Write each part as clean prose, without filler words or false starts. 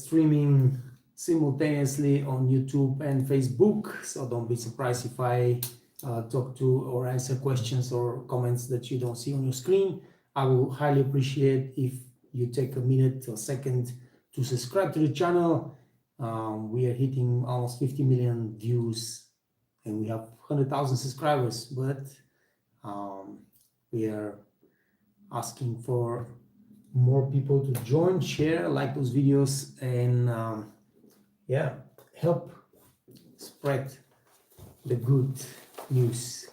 streaming simultaneously on YouTube and Facebook, so don't be surprised if I talk to or answer questions or comments that you don't see on your screen. I will highly appreciate if you take a minute or second to subscribe to the channel. We are hitting almost 50 million views and we have 100,000 subscribers, but we are asking for more people to join, share, like those videos, and yeah, help spread the good news.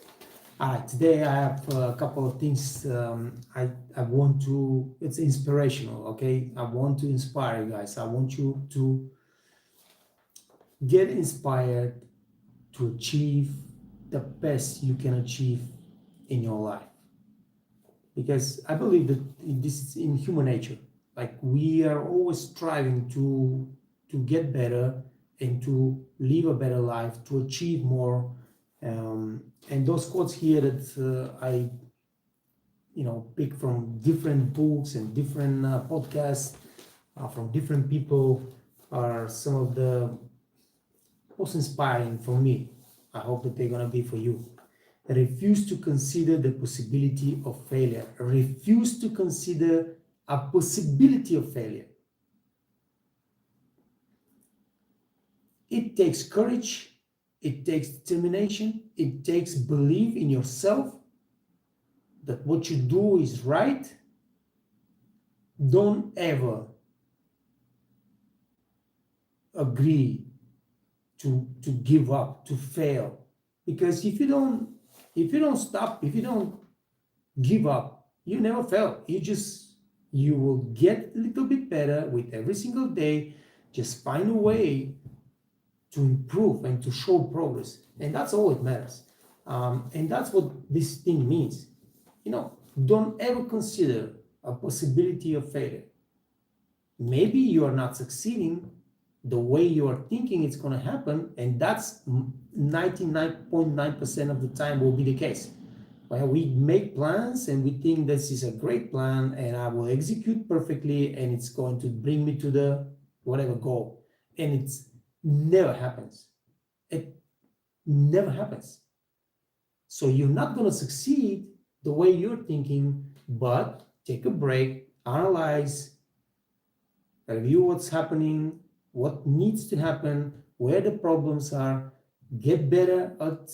All right, today I have a couple of things I want to, it's inspirational, okay? I want to inspire you guys. I want you to get inspired to achieve the best you can achieve in your life. Because I believe that this is in human nature. Like we are always striving to get better and to live a better life, to achieve more. And those quotes here that I, pick from different books and different podcasts from different people are some of the most inspiring for me. I hope that they're gonna be for you. Refuse to consider the possibility of failure. Refuse to consider a possibility of failure. It takes courage, it takes determination, it takes belief in yourself that what you do is right. Don't ever agree to give up, to fail. Because if you don't stop, if you don't give up, you never fail. You will get a little bit better with every single day. Just find a way to improve and to show progress. And that's all it matters. And that's what this thing means. Don't ever consider a possibility of failure. Maybe you are not succeeding the way you are thinking it's going to happen, and that's 99.9% of the time will be the case. Well, we make plans and we think this is a great plan and I will execute perfectly and it's going to bring me to the whatever goal. And it never happens. It never happens. So you're not going to succeed the way you're thinking, but take a break, analyze, review what's happening, what needs to happen, where the problems are, get better at,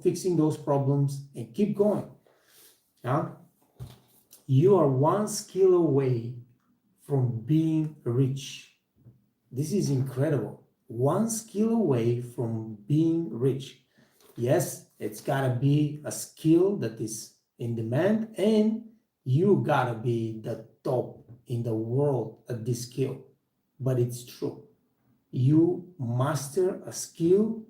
fixing those problems and keep going. Yeah? You are one skill away from being rich. This is incredible. One skill away from being rich. Yes, it's gotta be a skill that is in demand and you gotta be the top in the world at this skill. But it's true. You master a skill,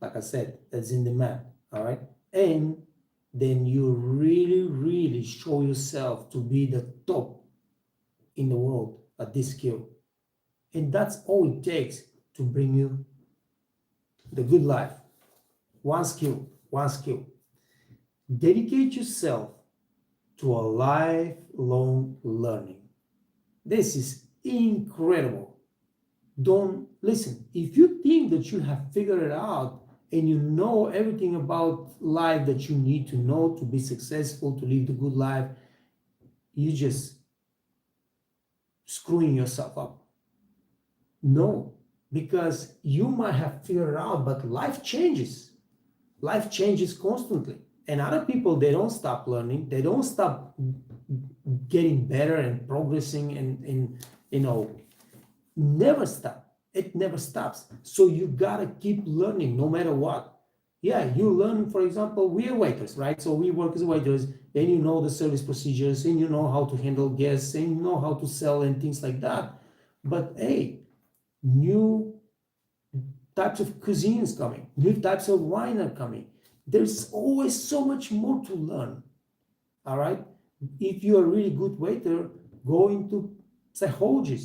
like I said, that's in demand, all right? And then you really, really show yourself to be the top in the world at this skill. And that's all it takes to bring you the good life. One skill, one skill. Dedicate yourself to a lifelong learning. This is incredible. Don't listen. If you think that you have figured it out and you know everything about life that you need to know to be successful, to live the good life, you just screwing yourself up. No, because you might have figured it out, but life changes. Life changes constantly. And other people, they don't stop learning. They don't stop getting better and progressing and never stop. It never stops. So you gotta keep learning no matter what. Yeah, you learn, for example, we are waiters, right? So we work as waiters and you know the service procedures and you know how to handle guests and you know how to sell and things like that. But hey, new types of cuisines coming, new types of wine are coming. There's always so much more to learn. All right. If you're a really good waiter, go into psychology,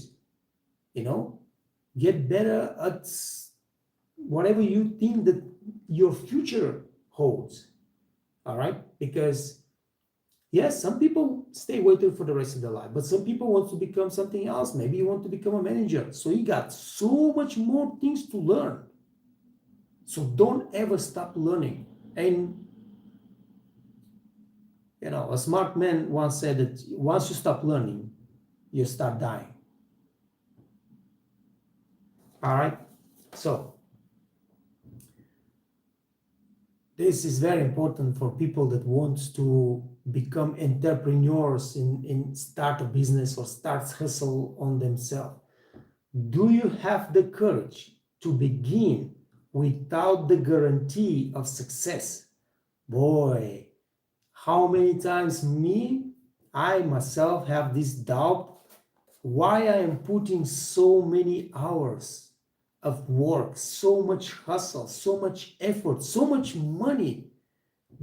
get better at whatever you think that your future holds. All right. Because Yes, some people stay waiter for the rest of their life, but some people want to become something else. Maybe you want to become a manager. So you got so much more things to learn. So don't ever stop learning. And a smart man once said that once you stop learning, you start dying. All right. So this is very important for people that wants to become entrepreneurs in start a business or start hustle on themselves. Do you have the courage to begin without the guarantee of success? Boy, how many times I myself have this doubt why I am putting so many hours of work, so much hustle, so much effort, so much money.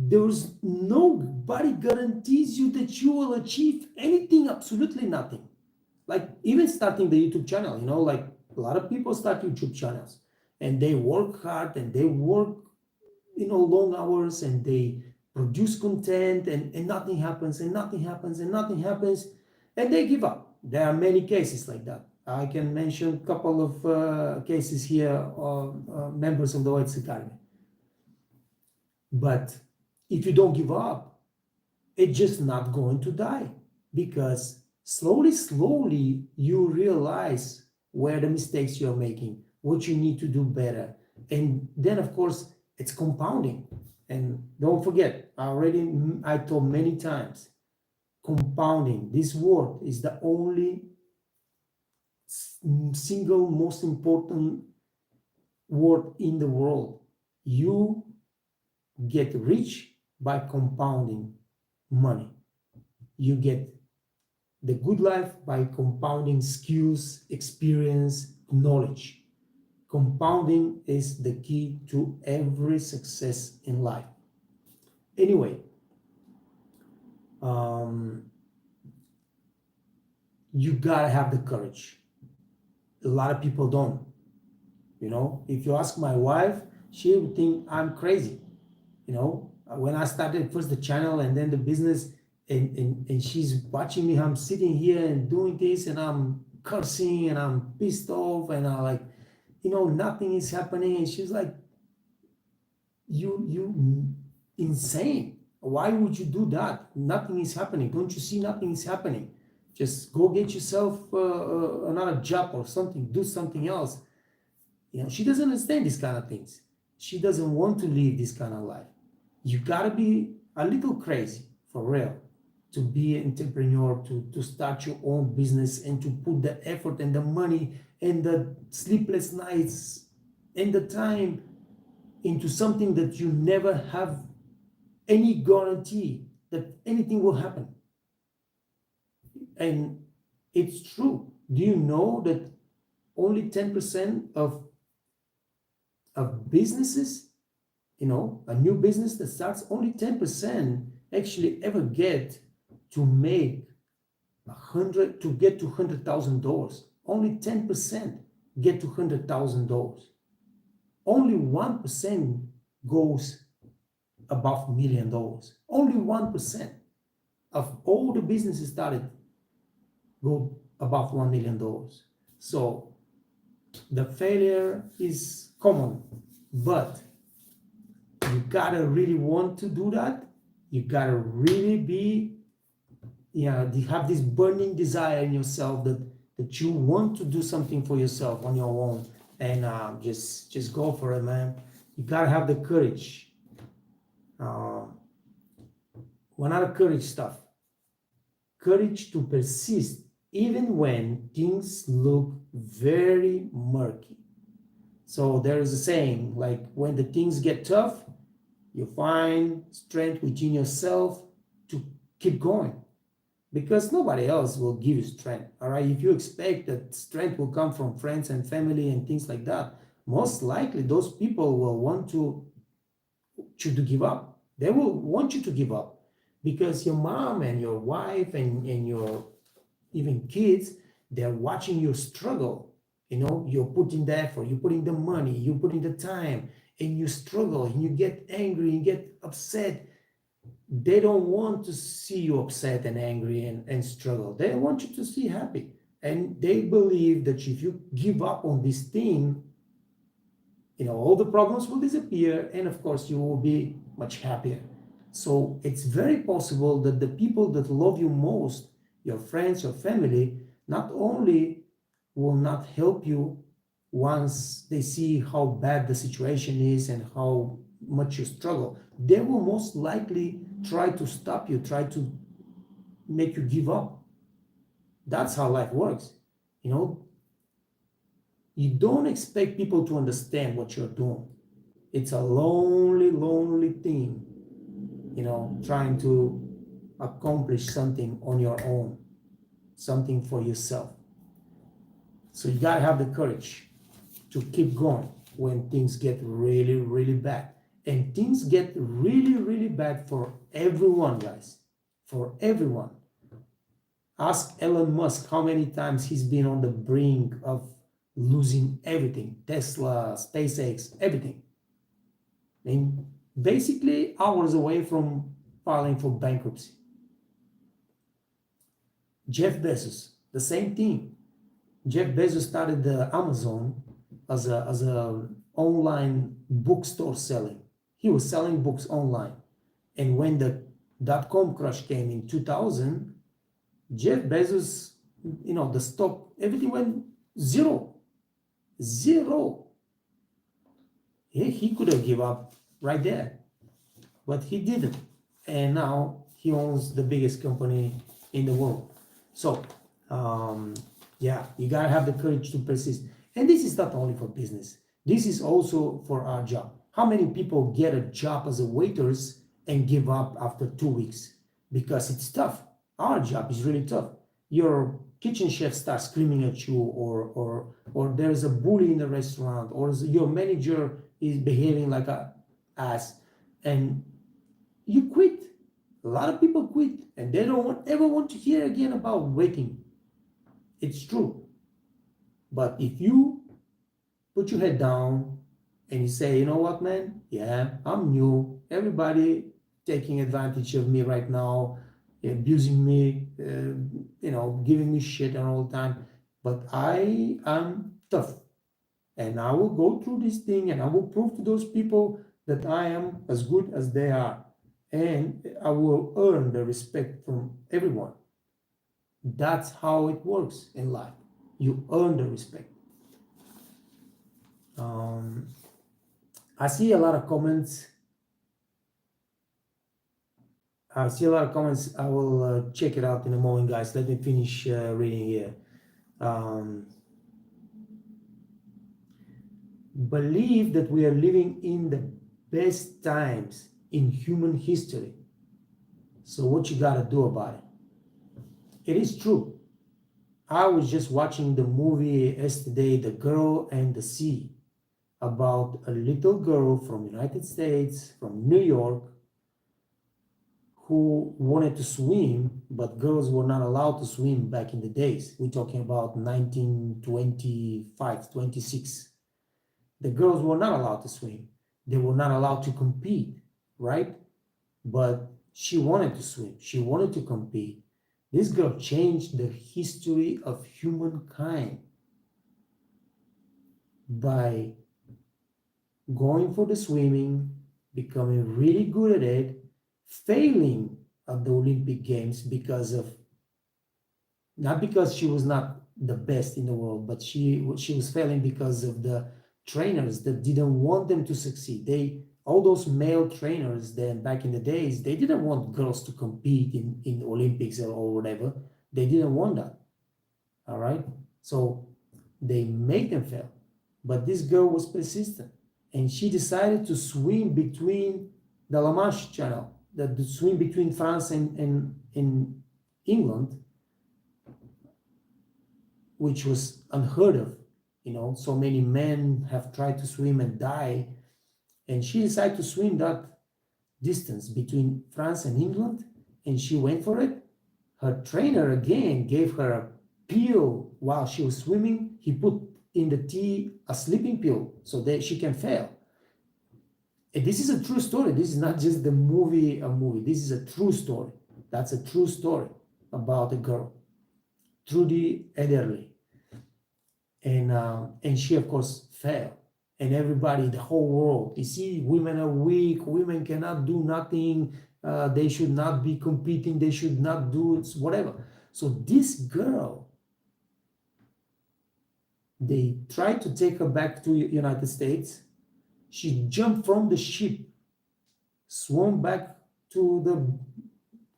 There's nobody guarantees you that you will achieve anything, absolutely nothing. Like even starting the YouTube channel, like a lot of people start YouTube channels and they work hard and they work, long hours and they produce content and nothing happens and nothing happens and nothing happens and they give up. There are many cases like that. I can mention a couple of cases here of members of the White Academy. But if you don't give up, it's just not going to die, because slowly you realize where the mistakes you're making, what you need to do better. And then, of course, it's compounding. And don't forget, I told many times, compounding, this word is the only single most important word in the world. You get rich by compounding money. You get the good life by compounding skills, experience, knowledge. Compounding is the key to every success in life. Anyway, you gotta have the courage. A lot of people don't. If you ask my wife, she would think I'm crazy. When I started first the channel and then the business, and she's watching me, I'm sitting here and doing this and I'm cursing and I'm pissed off and I'm like, nothing is happening. And she's like, you insane. Why would you do that? Nothing is happening. Don't you see nothing is happening? Just go get yourself another job or something, do something else. She doesn't understand these kind of things. She doesn't want to live this kind of life. You gotta be a little crazy, for real, to be an entrepreneur, to start your own business and to put the effort and the money and the sleepless nights and the time into something that you never have any guarantee that anything will happen. And it's true. Do you know that only 10% of businesses, a new business that starts, only 10% actually ever get to make to get to $100,000. Only 10% get to $100,000. Only 1% goes above $1 million. Only 1% of all the businesses started go above $1 million. So the failure is common, but you gotta really want to do that. You gotta really be, have this burning desire in yourself that you want to do something for yourself on your own, and just go for it, man. You gotta have the courage. One other courage stuff. Courage to persist even when things look very murky. So there is a saying, like, when the things get tough, you find strength within yourself to keep going, because nobody else will give you strength. All right, if you expect that strength will come from friends and family and things like that, most likely those people will want you to give up. They will want you to give up, because your mom and your wife and your even kids, they're watching you struggle. You're putting the effort, you're putting the money, you're putting the time, and you struggle and you get angry and get upset. They don't want to see you upset and angry and struggle. They want you to see happy. And they believe that if you give up on this thing, all the problems will disappear, and of course you will be much happier. So it's very possible that the people that love you most, your friends, your family, not only will not help you once they see how bad the situation is and how much you struggle, they will most likely try to stop you, try to make you give up. That's how life works. You don't expect people to understand what you're doing. It's a lonely, lonely thing, trying to accomplish something on your own, something for yourself. So you gotta have the courage to keep going when things get really, really bad. And things get really, really bad for everyone, guys. For everyone. Ask Elon Musk how many times he's been on the brink of losing everything. Tesla, SpaceX, everything. And basically hours away from filing for bankruptcy. Jeff Bezos, the same thing. Jeff Bezos started the Amazon as a online bookstore selling. He was selling books online. And when the dot-com crash came in 2000, Jeff Bezos, the stock, everything went zero. Zero. He could have given up right there, but he didn't. And now he owns the biggest company in the world. So, you gotta have the courage to persist. And this is not only for business. This is also for our job. How many people get a job as a waiters and give up after 2 weeks? Because it's tough. Our job is really tough. Your kitchen chef starts screaming at you, or there's a bully in the restaurant, or your manager is behaving like a ass, and you quit. A lot of people quit, and they don't ever want to hear again about waiting. It's true. But if you put your head down and you say, you know what, man? Yeah, I'm new. Everybody taking advantage of me right now, abusing me, giving me shit all the time. But I am tough. And I will go through this thing and I will prove to those people that I am as good as they are. And I will earn the respect from everyone. That's how it works in life. You earn the respect. I see a lot of comments. I will check it out in a moment, guys. Let me finish reading here. Believe that we are living in the best times in human history. So what you gotta do about it? It is true. I was just watching the movie yesterday, The Girl and the Sea, about a little girl from United States, from New York, who wanted to swim, but girls were not allowed to swim back in the days. We're talking about 1925, 26. The girls were not allowed to swim. They were not allowed to compete, right? But she wanted to swim. She wanted to compete. This girl changed the history of humankind by going for the swimming, becoming really good at it, failing at the Olympic Games not because she was not the best in the world, but she was failing because of the trainers that didn't want them to succeed. All those male trainers then back in the days, they didn't want girls to compete in Olympics or whatever. They didn't want that. All right. So they made them fail. But this girl was persistent, and she decided to swim between the La Manche Channel, the swim between France and England, which was unheard of. So many men have tried to swim and die. And she decided to swim that distance between France and England, and she went for it. Her trainer again gave her a pill while she was swimming. He put in the tea a sleeping pill so that she can fail. And this is a true story. This is not just the movie, a movie. This is a true story. That's a true story about a girl, Trudy Ederle. And she, of course, fell. And everybody, the whole world, you see, women are weak, women cannot do nothing, they should not be competing, they should not do it, whatever. So this girl, they tried to take her back to United States. She jumped from the ship, swam back to the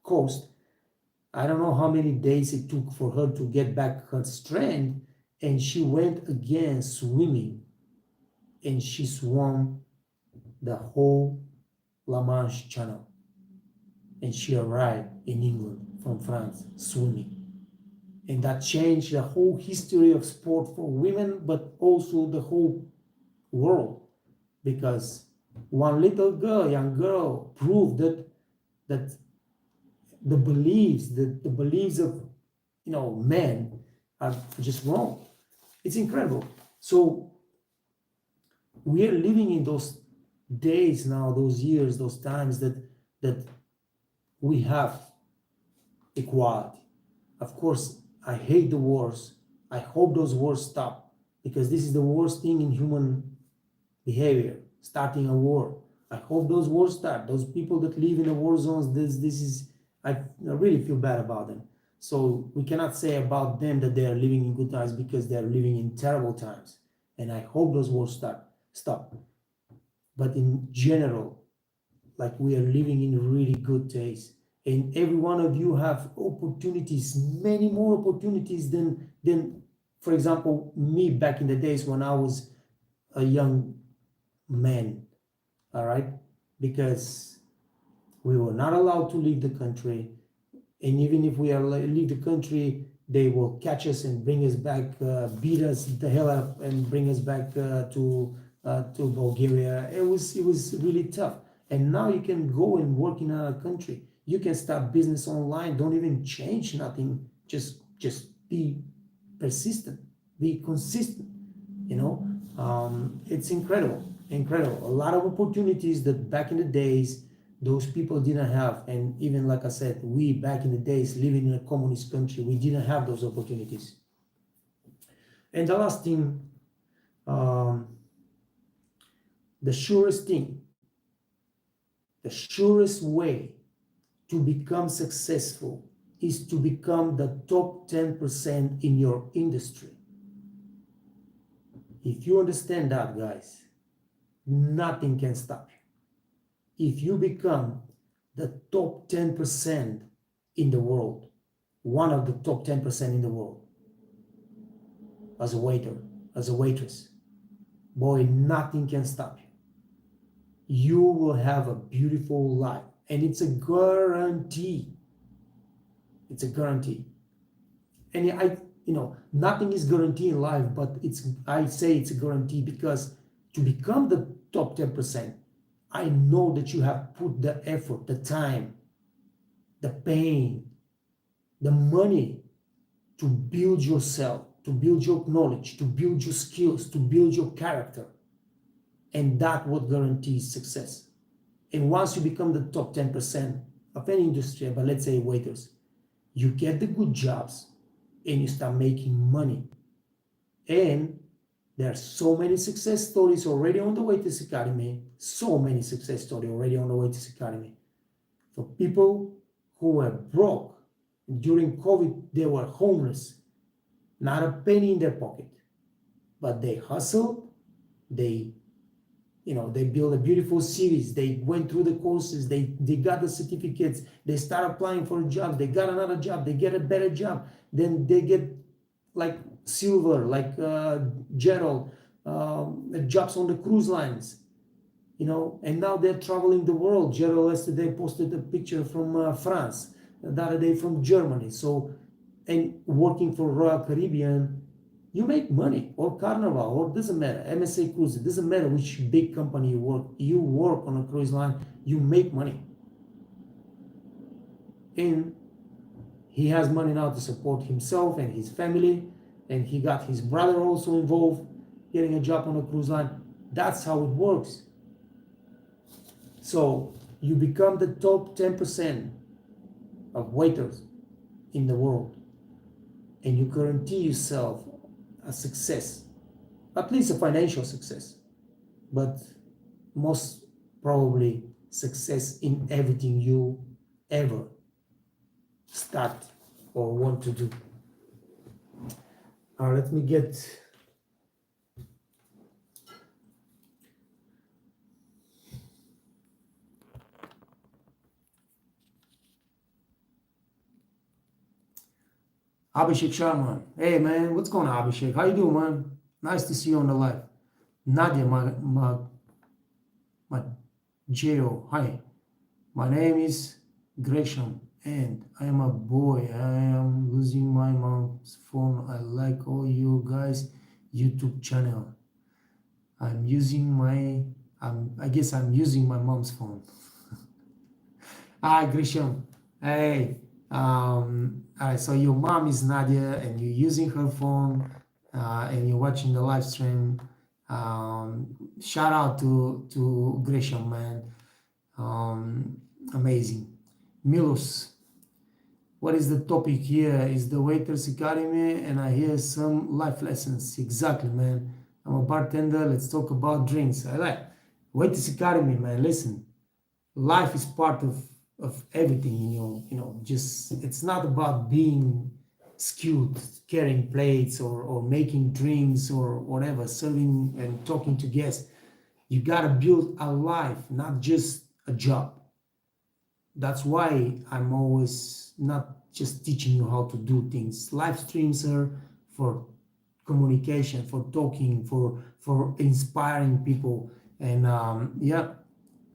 coast. I don't know how many days it took for her to get back her strength, and she went again swimming, and she swam the whole La Manche Channel, and she arrived in England from France swimming. And that changed the whole history of sport for women, but also the whole world, because one little girl, young girl, proved that the beliefs of men are just wrong. It's incredible. So we are living in those days now, those years, those times that we have equality. Of course, I hate the wars. I hope those wars stop, because this is the worst thing in human behavior, starting a war. I hope those wars start. Those people that live in the war zones, this is, I really feel bad about them. So we cannot say about them that they are living in good times, because they are living in terrible times. And I hope those wars stop. But in general, like, we are living in really good days. And every one of you have opportunities, many more opportunities than, for example, me back in the days when I was a young man, all right? Because we were not allowed to leave the country. And even if we leave the country, they will catch us and bring us back, beat us the hell up and bring us back to Bulgaria. It was really tough. And now you can go and work in another country. You can start business online. Don't even change nothing. Just be persistent. Be consistent. It's incredible. A lot of opportunities that back in the days those people didn't have. And even, like I said, we back in the days living in a communist country, we didn't have those opportunities. And the last thing, the surest way to become successful is to become the top 10% in your industry. If you understand that, guys, nothing can stop you. If you become the top 10% in the world, one of the top 10% in the world, as a waiter, as a waitress, boy, nothing can stop you. You will have a beautiful life, and it's a guarantee. It's a guarantee. And nothing is guaranteed in life, but I say it's a guarantee because to become the top 10%, I know that you have put the effort, the time, the pain, the money to build yourself, to build your knowledge, to build your skills, to build your character. And that's what guarantees success. And once you become the top 10% of any industry, but let's say waiters, you get the good jobs and you start making money. And there are so many success stories already on the Waiters Academy, so many success stories already on the Waiters Academy. For people who were broke during COVID, they were homeless, not a penny in their pocket, but they hustled, they built a beautiful series, they went through the courses, they got the certificates, they start applying for a job, they got another job, they get a better job, then they get like silver, like Gerald, jobs on the cruise lines, and now they're traveling the world. Gerald yesterday posted a picture from France, the other day from Germany. So, and working for Royal Caribbean, you make money, or Carnival, or doesn't matter, MSA Cruise, it doesn't matter which big company you work on a cruise line, you make money. And he has money now to support himself and his family, and he got his brother also involved, getting a job on a cruise line. That's how it works. So you become the top 10% of waiters in the world, and you guarantee yourself a success, at least a financial success, but most probably success in everything you ever start or want to do. Let me get Abhishek Sharman. Hey man, what's going on, Abhishek? How you doing, man? Nice to see you on the live. Nadia my J.O. Hi, my name is Gresham and I am a boy. I am losing my mom's phone. I like all you guys YouTube channel. I guess I'm using my mom's phone. Hi, Grisham. Hey, so your mom is Nadia, and you're using her phone, and you're watching the live stream. Shout out to Grisham, man. Amazing. Milos, what is the topic here? Is the Waiters Academy, and I hear some life lessons. Exactly, man. I'm a bartender. Let's talk about drinks. I like Waiters Academy, man. Listen, life is part of everything, just it's not about being skilled, carrying plates or making drinks or whatever, serving and talking to guests. You gotta build a life, not just a job. That's why I'm always not just teaching you how to do things. Live streams are for communication, for talking, for inspiring people. And yeah,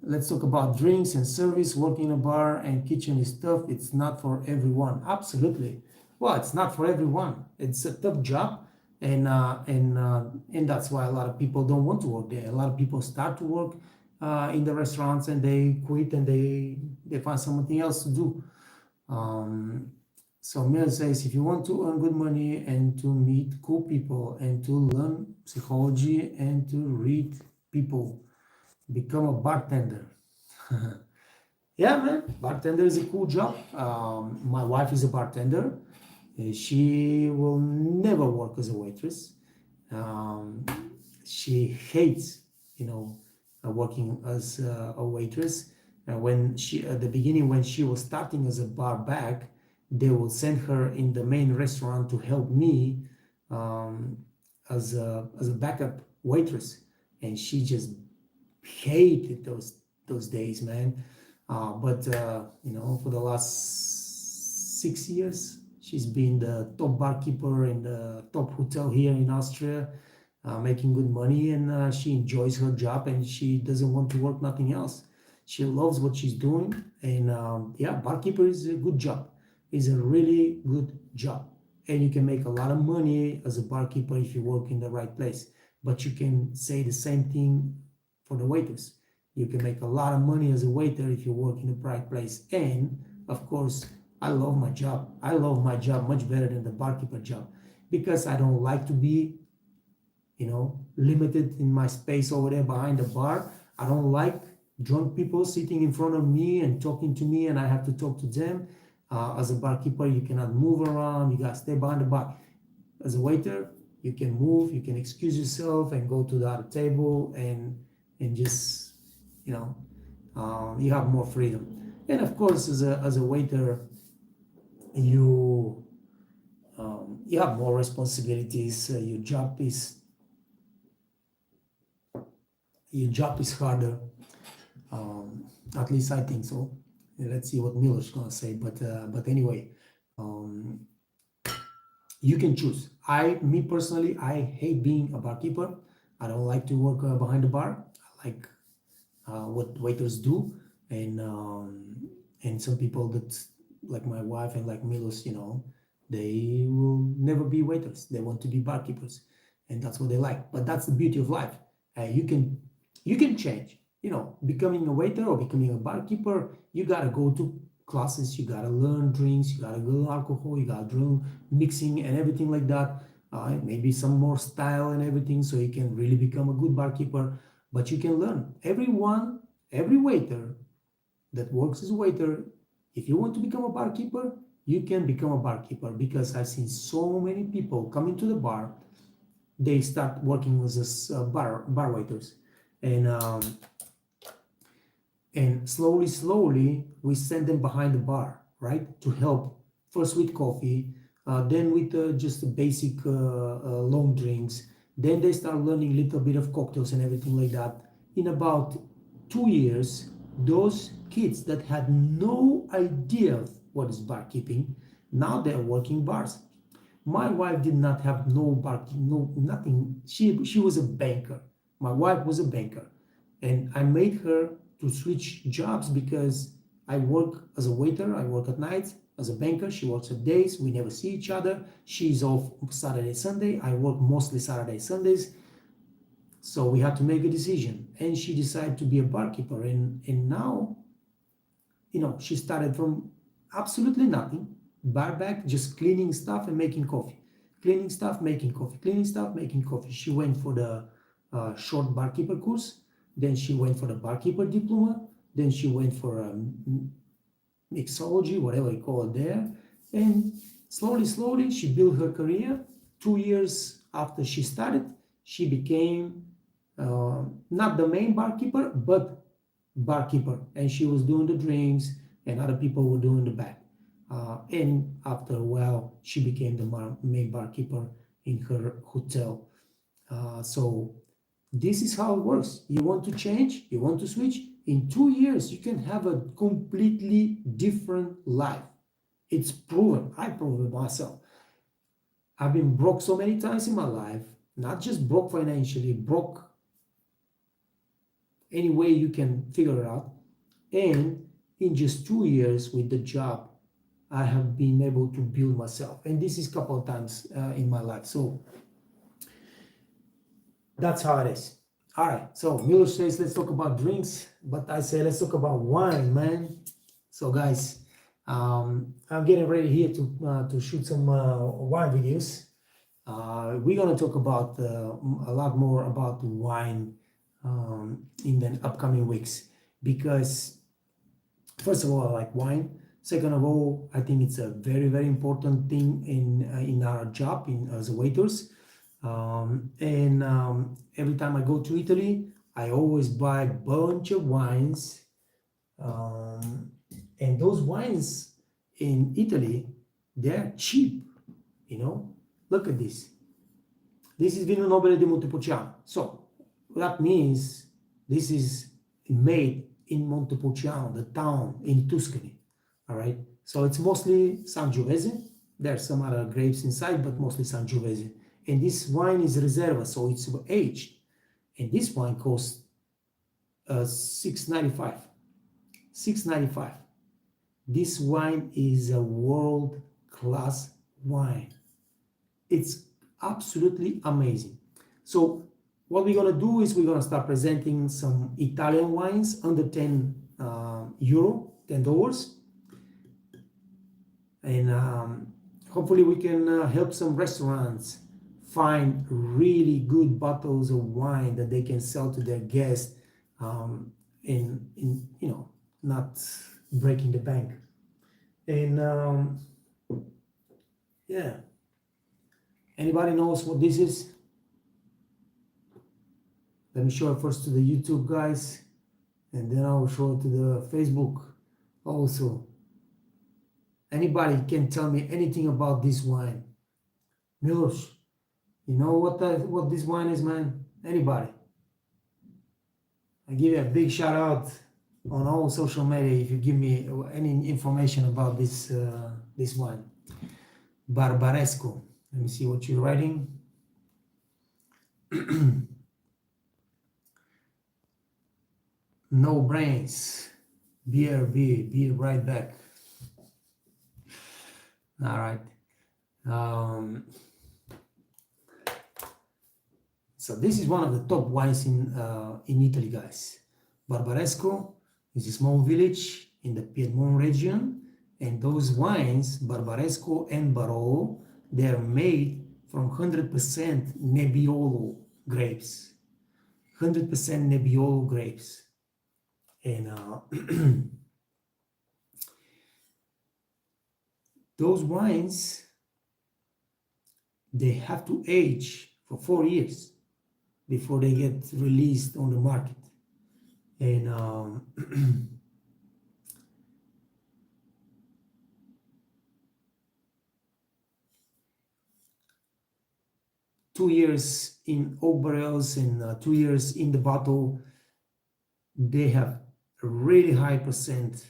let's talk about drinks and service. Working in a bar and kitchen is tough. It's not for everyone. Absolutely. Well, it's not for everyone. It's a tough job, and that's why a lot of people don't want to work there. A lot of people start to work in the restaurants and they quit and they find something else to do. So Mel says, if you want to earn good money and to meet cool people and to learn psychology and to read people, become a bartender. Yeah, man, bartender is a cool job. My wife is a bartender. She will never work as a waitress. She hates, working as a waitress. When she, at the beginning, when she was starting as a bar back, they will send her in the main restaurant to help me as a backup waitress, and she just hated those days, man. But for the last 6 years, she's been the top barkeeper in the top hotel here in Austria, making good money, and she enjoys her job, and she doesn't want to work nothing else. She loves what she's doing, and yeah, barkeeper is a good job. It's a really good job, and you can make a lot of money as a barkeeper if you work in the right place. But you can say the same thing for the waiters. You can make a lot of money as a waiter if you work in the right place. And of course, I love my job. I love my job much better than the barkeeper job, because I don't like to be, limited in my space over there behind the bar. I don't like drunk people sitting in front of me and talking to me, and I have to talk to them. As a barkeeper, you cannot move around. You gotta stay behind the bar. As a waiter, you can move. You can excuse yourself and go to the other table and just, you have more freedom. And of course, as a waiter, you have more responsibilities. Your job is harder. At least I think so. Let's see what Miller's gonna say. But anyway, you can choose. Me personally, I hate being a barkeeper. I don't like to work behind the bar. I like what waiters do, and some people that, like my wife and like Milos, they will never be waiters. They want to be barkeepers, and that's what they like. But that's the beauty of life. You can change. Becoming a waiter or becoming a barkeeper, you gotta go to classes. You gotta learn drinks. You gotta learn alcohol. You gotta learn mixing and everything like that. Maybe some more style and everything, so you can really become a good barkeeper. But you can learn. Everyone every waiter that works as a waiter, if you want to become a barkeeper, you can become a barkeeper, because I've seen so many people come into the bar, they start working as bar waiters, and slowly we send them behind the bar, right, to help first with coffee, then with just the basic long drinks. Then they start learning a little bit of cocktails and everything like that. In about 2 years, those kids that had no idea what is barkeeping, now they're working bars. My wife did not have no bar, no nothing. She was a banker. My wife was a banker, and I made her to switch jobs because I work as a waiter. I work at night. As a banker, she works at days. We never see each other. She's off Saturday, Sunday. I work mostly Saturday, Sundays. So we had to make a decision, and she decided to be a barkeeper. And now, she started from absolutely nothing, bar back, just cleaning stuff and making coffee, cleaning stuff, making coffee, cleaning stuff, making coffee. She went for the short barkeeper course, then she went for the barkeeper diploma, then she went for mixology, whatever you call it there, and slowly she built her career. 2 years after she started, she became not the main barkeeper, but barkeeper, and she was doing the drinks, and other people were doing the back. And after a while, she became the main barkeeper in her hotel. So this is how it works. You want to change, you want to switch. In 2 years, you can have a completely different life. It's proven. I proved it myself. I've been broke so many times in my life, not just broke financially, broke any way you can figure it out. And in just 2 years with the job, I have been able to build myself. And this is a couple of times in my life. So that's how it is. All right. So Miller says, let's talk about drinks. But I say, let's talk about wine, man. So guys, I'm getting ready here to shoot some wine videos. We're going to talk about a lot more about wine in the upcoming weeks, because first of all, I like wine. Second of all, I think it's a very, very important thing in our job as waiters. Every time I go to Italy, I always buy a bunch of wines. And those wines in Italy, they're cheap, Look at this. This is Vino Nobile di Montepulciano. So that means this is made in Montepulciano, the town in Tuscany. All right. So it's mostly Sangiovese. There's some other grapes inside, but mostly Sangiovese. And this wine is Reserva, so it's aged. And this wine costs $6.95. $6.95. This wine is a world-class wine. It's absolutely amazing. So what we're going to do is we're going to start presenting some Italian wines under 10 euro, $10. And hopefully we can help some restaurants find really good bottles of wine that they can sell to their guests in not breaking the bank. And yeah, anybody knows what this is? Let me show it first to the YouTube guys, and then I'll show it to the Facebook also. Anybody can tell me anything about this wine? Milos, you know what this wine is, man? Anybody? I give you a big shout out on all social media if you give me any information about this this wine. Barbaresco. Let me see what you're writing. No brains. Be right back. All right. So this is one of the top wines in Italy, guys. Barbaresco is a small village in the Piedmont region, and those wines, Barbaresco and Barolo, they are made from 100% Nebbiolo grapes. 100% Nebbiolo grapes. And those wines, they have to age for 4 years before they get released on the market. And 2 years in oak barrels and 2 years in the bottle, they have a really high percent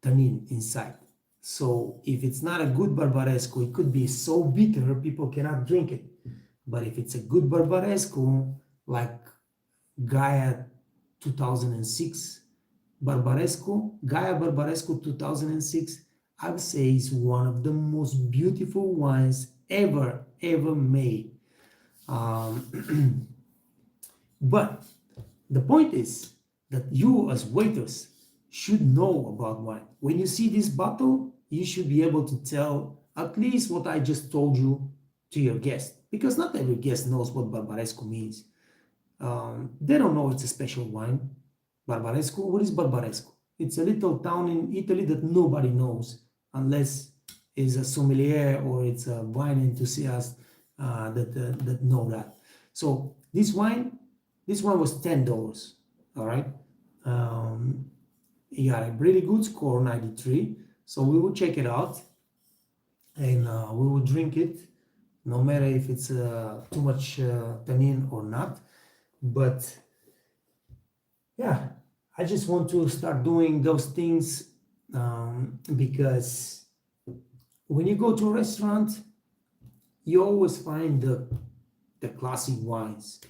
tannin inside. So if it's not a good Barbaresco, it could be so bitter people cannot drink it. But if it's a good Barbaresco, like Gaia 2006 Barbaresco, Gaia Barbaresco 2006, I would say is one of the most beautiful wines ever made. But the point is that you as waiters should know about wine. When you see this bottle, you should be able to tell at least what I just told you to your guest, because not every guest knows what Barbaresco means. They don't know it's a special wine. Barbaresco, what is Barbaresco? It's a little town in Italy that nobody knows unless it's a sommelier or it's a wine enthusiast that know that. So this wine was $10, all right? He got a really good score, 93. So we will check it out and we will drink it, no matter if it's too much tannin or not. But yeah, I just want to start doing those things because when you go to a restaurant, you always find the classic wines.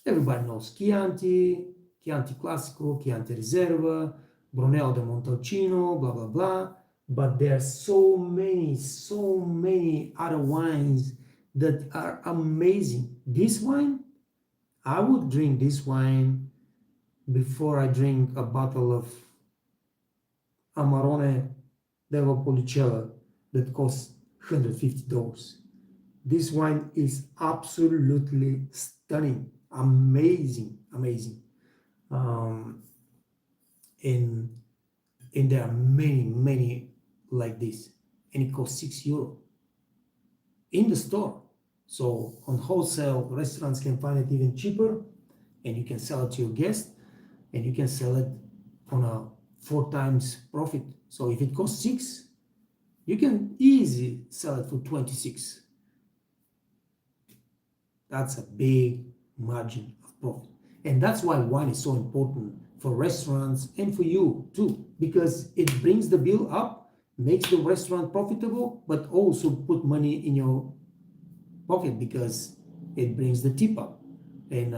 Everybody knows Chianti Classico, Chianti Riserva, Brunello de Montalcino, blah, blah, blah. But there are so many other wines that are amazing. This wine, I would drink this wine before I drink a bottle of Amarone Devo Policella that costs $150. This wine is absolutely stunning, amazing. And there are many like this, and it costs €6 in the store. So on wholesale, restaurants can find it even cheaper, and you can sell it to your guests, and you can sell it on a 4 times profit. So if it costs 6, you can easily sell it for 26. That's a big margin of profit. And that's why wine is so important for restaurants and for you too, because it brings the bill up, makes the restaurant profitable, but also put money in your pocket because it brings the tip up. And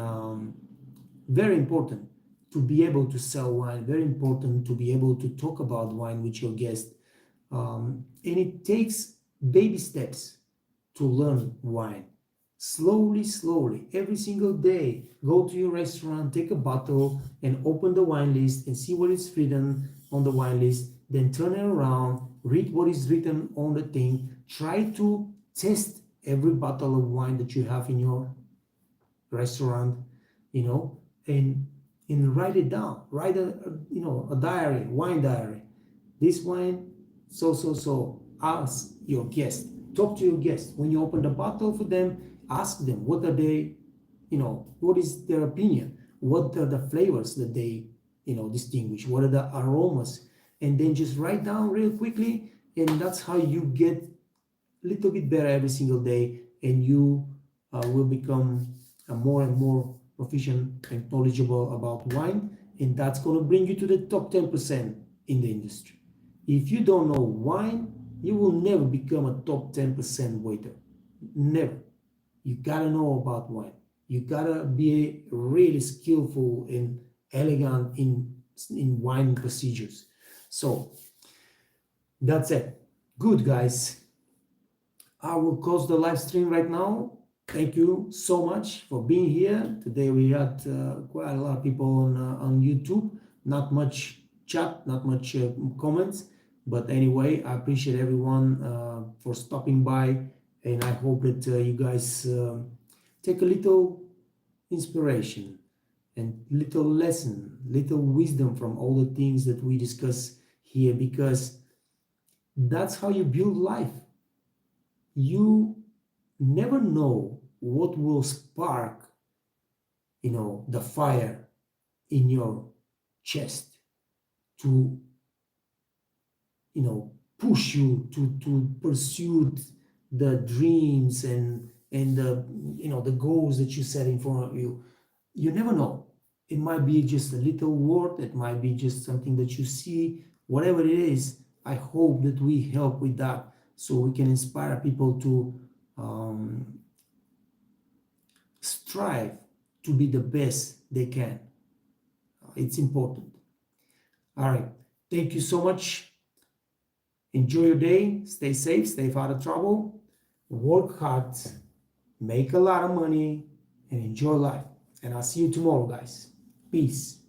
very important to be able to sell wine, very important to be able to talk about wine with your guest. And it takes baby steps to learn wine. Slowly, every single day, go to your restaurant, take a bottle and open the wine list and see what is written on the wine list. Then turn it around, read what is written on the thing. Try to test every bottle of wine that you have in your restaurant, and write it down. Write a diary, wine diary. This wine, so. Ask your guest. Talk to your guest. When you open the bottle for them, ask them what are they, what is their opinion? What are the flavors that they, distinguish? What are the aromas? And then just write down real quickly, and that's how you get a little bit better every single day, and you will become more and more proficient and knowledgeable about wine, and that's going to bring you to the top 10% in the industry. If you don't know wine, you will never become a top 10% waiter. Never. You gotta know about wine. You gotta be really skillful and elegant in wine procedures. So that's it. Good, guys. I will close the live stream right now. Thank you so much for being here. Today we had quite a lot of people on YouTube. Not much chat, not much comments. But anyway, I appreciate everyone for stopping by. And I hope that you guys take a little inspiration and little lesson, little wisdom from all the things that we discuss here, because that's how you build life. You never know what will spark, the fire in your chest to, push you to pursue the dreams and the goals that you set in front of you. You never know. It might be just a little word, it might be just something that you see, whatever it is. I hope that we help with that, so we can inspire people to strive to be the best they can. It's important. All right. Thank you so much. Enjoy your day. Stay safe. Stay out of trouble. Work hard. Make a lot of money and enjoy life. And I'll see you tomorrow, guys. Peace.